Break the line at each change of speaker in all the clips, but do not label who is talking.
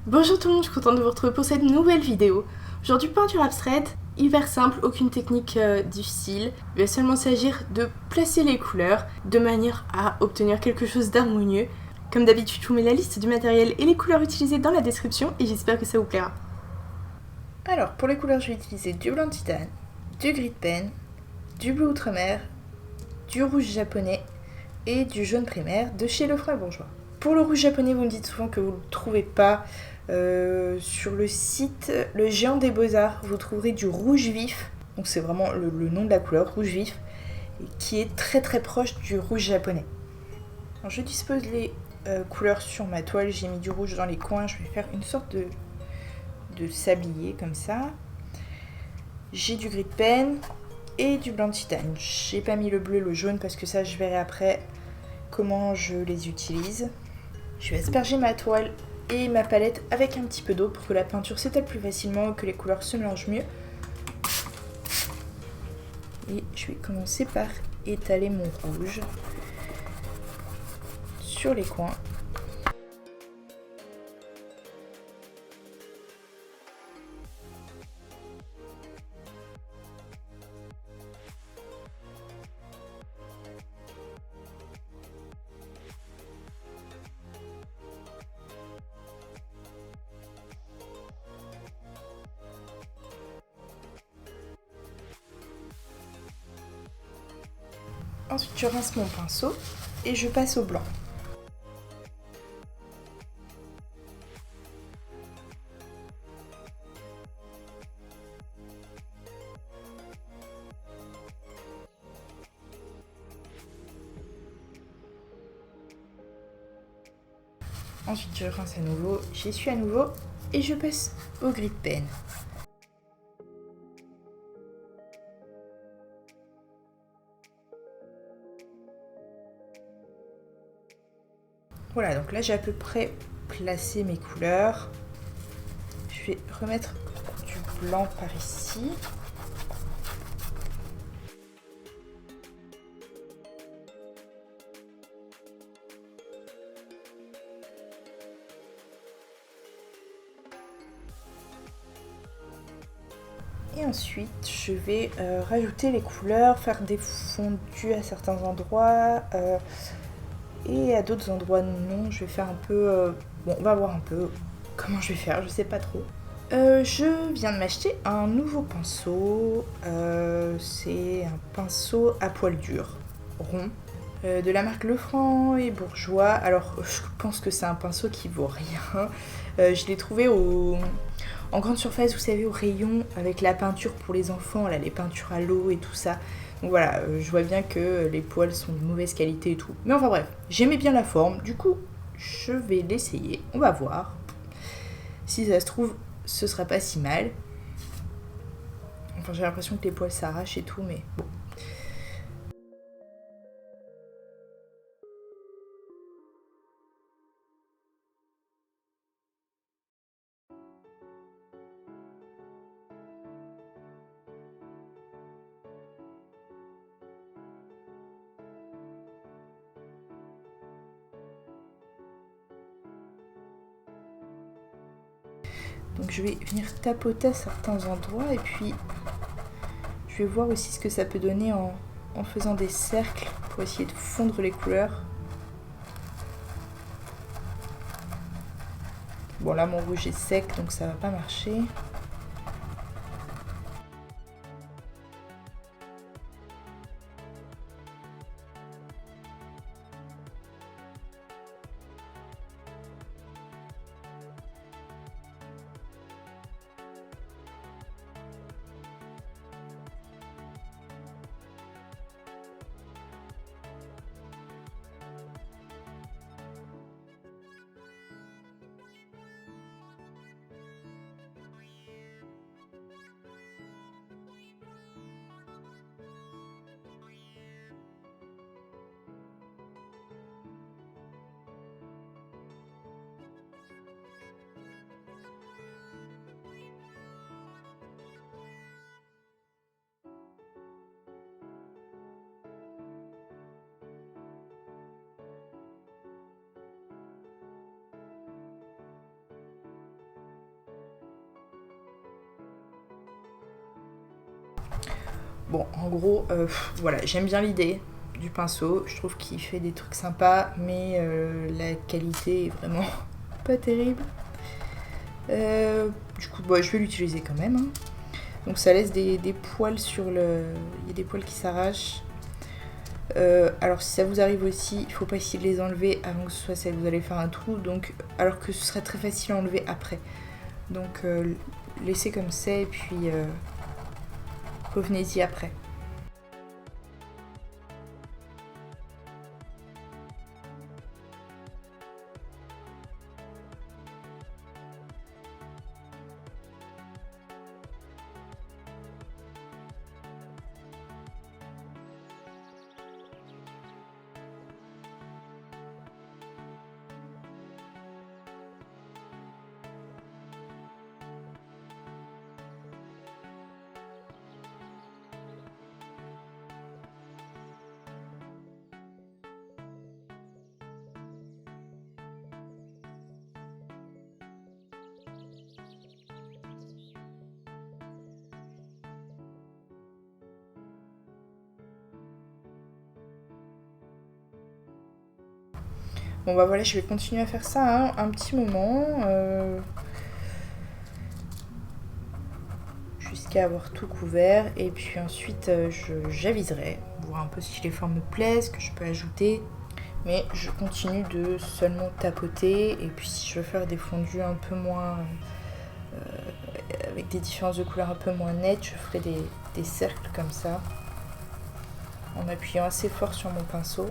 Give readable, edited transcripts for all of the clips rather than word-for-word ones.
Bonjour tout le monde, je suis contente de vous retrouver pour cette nouvelle vidéo. Aujourd'hui, peinture abstraite, hyper simple, aucune technique difficile. Il va seulement s'agir de placer les couleurs de manière à obtenir quelque chose d'harmonieux. Comme d'habitude, je vous mets la liste du matériel et les couleurs utilisées dans la description et j'espère que ça vous plaira.
Alors, pour les couleurs, je vais utiliser du blanc de titane, du gris de pen, du bleu outre-mer, du rouge japonais et du jaune primaire de chez Lefroy Bourgeois. Pour le rouge japonais, vous me dites souvent que vous ne le trouvez pas sur le site Le Géant des Beaux-Arts. Vous trouverez du rouge vif, donc c'est vraiment le nom de la couleur, rouge vif, qui est très très proche du rouge japonais. Alors, je dispose les couleurs sur ma toile, j'ai mis du rouge dans les coins, je vais faire une sorte de sablier comme ça. J'ai du gris de pen et du blanc de titane. J'ai pas mis le bleu, le jaune parce que ça je verrai après comment je les utilise. Je vais asperger ma toile et ma palette avec un petit peu d'eau pour que la peinture s'étale plus facilement, que les couleurs se mélangent mieux. Et je vais commencer par étaler mon rouge sur les coins. Ensuite, je rince mon pinceau et je passe au blanc. Ensuite, je rince à nouveau, j'essuie à nouveau et je passe au gris de pen. Voilà, donc là j'ai à peu près placé mes couleurs. Je vais remettre du blanc par ici. Et ensuite, je vais rajouter les couleurs, faire des fondus à certains endroits et à d'autres endroits non. Je vais faire un peu... bon, on va voir un peu comment je vais faire, je sais pas trop. Je viens de m'acheter un nouveau pinceau. C'est un pinceau à poil dur, rond, de la marque Lefroy et Bourgeois. Alors, je pense que c'est un pinceau qui vaut rien. Je l'ai trouvé en grande surface, vous savez, au rayon avec la peinture pour les enfants, là, les peintures à l'eau et tout ça. Donc voilà, je vois bien que les poils sont de mauvaise qualité et tout. Mais enfin bref, j'aimais bien la forme, du coup, je vais l'essayer. On va voir. Si ça se trouve, ce sera pas si mal. Enfin, j'ai l'impression que les poils s'arrachent et tout, mais bon. Donc je vais venir tapoter à certains endroits et puis je vais voir aussi ce que ça peut donner en faisant des cercles pour essayer de fondre les couleurs. Bon là mon rouge est sec donc ça va pas marcher. Bon, en gros, voilà, j'aime bien l'idée du pinceau. Je trouve qu'il fait des trucs sympas, mais la qualité est vraiment pas terrible. Du coup, je vais l'utiliser quand même. Hein. Donc ça laisse des poils sur le... Il y a des poils qui s'arrachent. Alors si ça vous arrive aussi, il faut pas essayer de les enlever avant que ce soit sec. Vous allez faire un trou, donc alors que ce serait très facile à enlever après. Donc laissez comme ça et puis revenez-y après. Bon bah voilà, je vais continuer à faire ça un petit moment. Jusqu'à avoir tout couvert. Et puis ensuite, j'aviserai. Voir un peu si les formes me plaisent, que je peux ajouter. Mais je continue de seulement tapoter. Et puis si je veux faire des fondus un peu moins... avec des différences de couleurs un peu moins nettes, je ferai des cercles comme ça. En appuyant assez fort sur mon pinceau.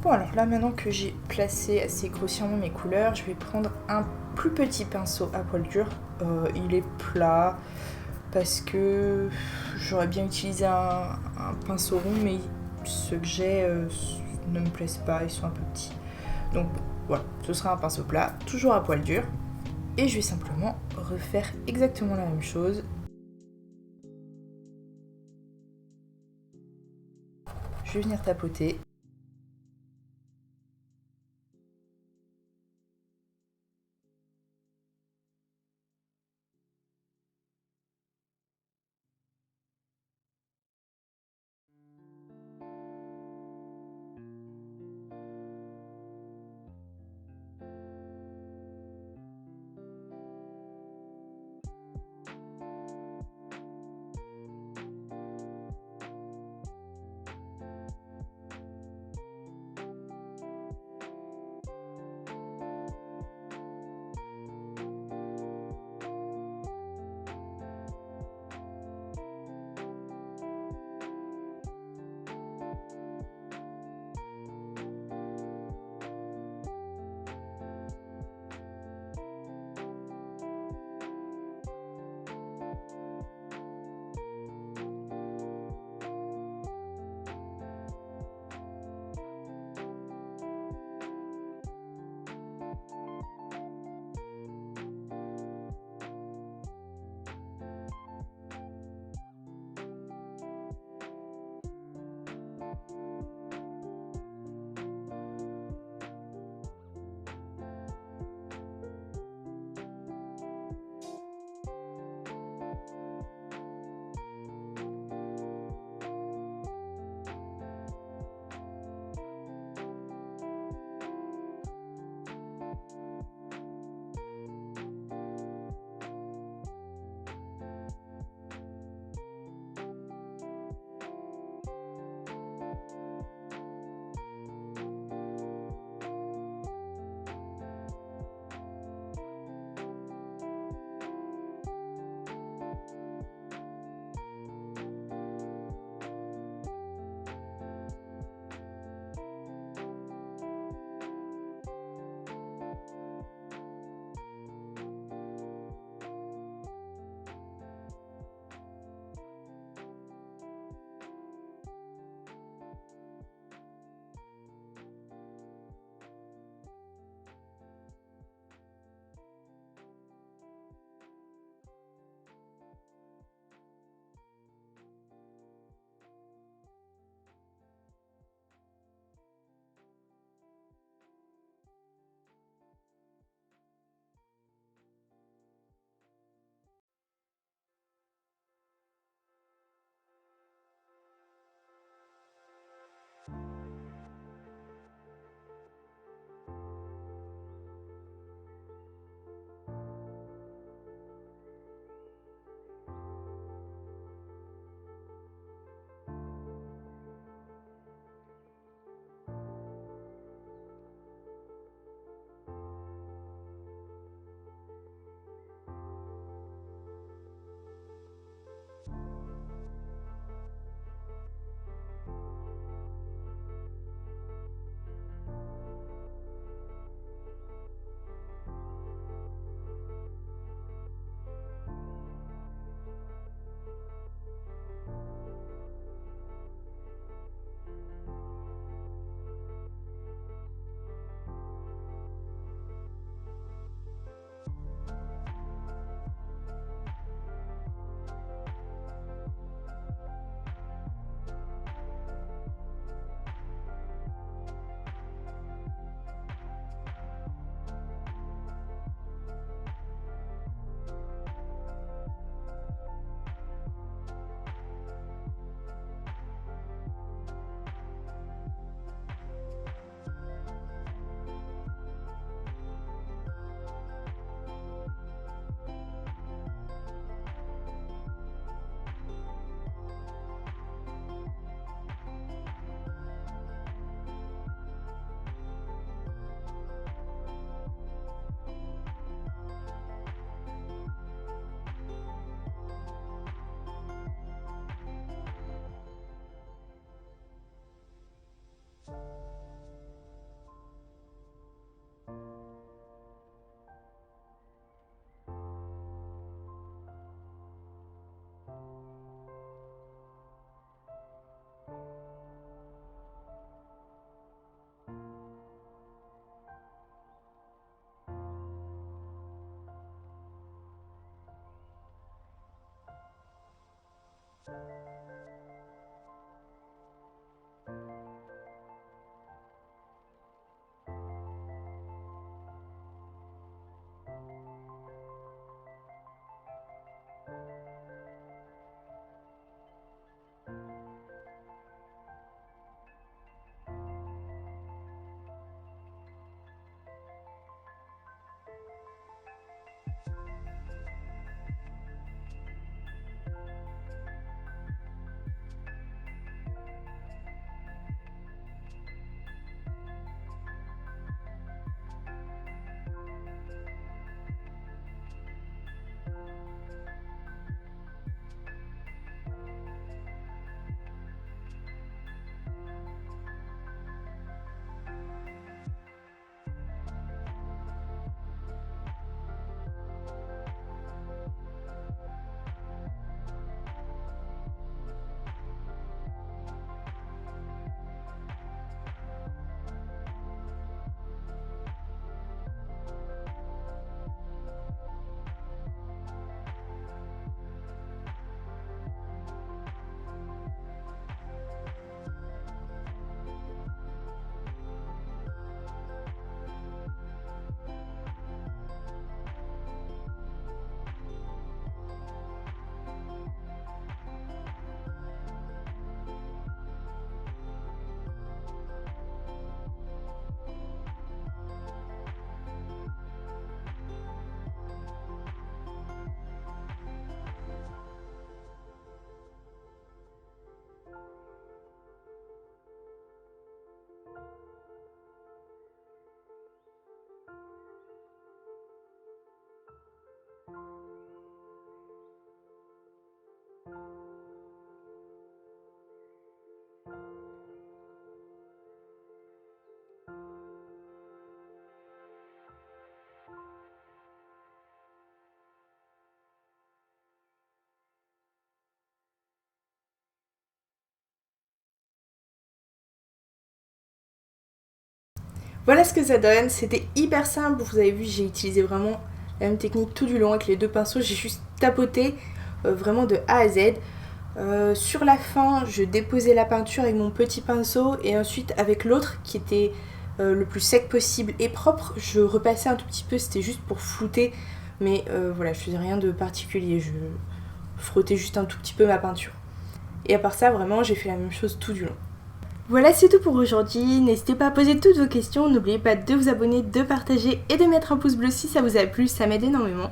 Bon, alors là, maintenant que j'ai placé assez grossièrement mes couleurs, je vais prendre un plus petit pinceau à poil dur. Il est plat parce que j'aurais bien utilisé un pinceau rond, mais ceux que j'ai ne me plaisent pas, ils sont un peu petits. Donc voilà, ce sera un pinceau plat, toujours à poil dur. Et je vais simplement refaire exactement la même chose. Je vais venir tapoter.
Voilà ce que ça donne, c'était hyper simple, vous avez vu j'ai utilisé vraiment la même technique tout du long avec les deux pinceaux, j'ai juste tapoté vraiment de A à Z. Sur la fin, je déposais la peinture avec mon petit pinceau et ensuite avec l'autre qui était le plus sec possible et propre, je repassais un tout petit peu, c'était juste pour flouter, mais voilà, je faisais rien de particulier, je frottais juste un tout petit peu ma peinture. Et à part ça, vraiment, j'ai fait la même chose tout du long. Voilà, c'est tout pour aujourd'hui. N'hésitez pas à poser toutes vos questions. N'oubliez pas de vous abonner, de partager et de mettre un pouce bleu si ça vous a plu. Ça m'aide énormément.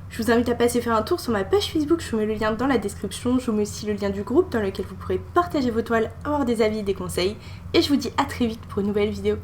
Je vous invite à passer faire un tour sur ma page Facebook. Je vous mets le lien dans la description. Je vous mets aussi le lien du groupe dans lequel vous pourrez partager vos toiles, avoir des avis et des conseils. Et je vous dis à très vite pour une nouvelle vidéo.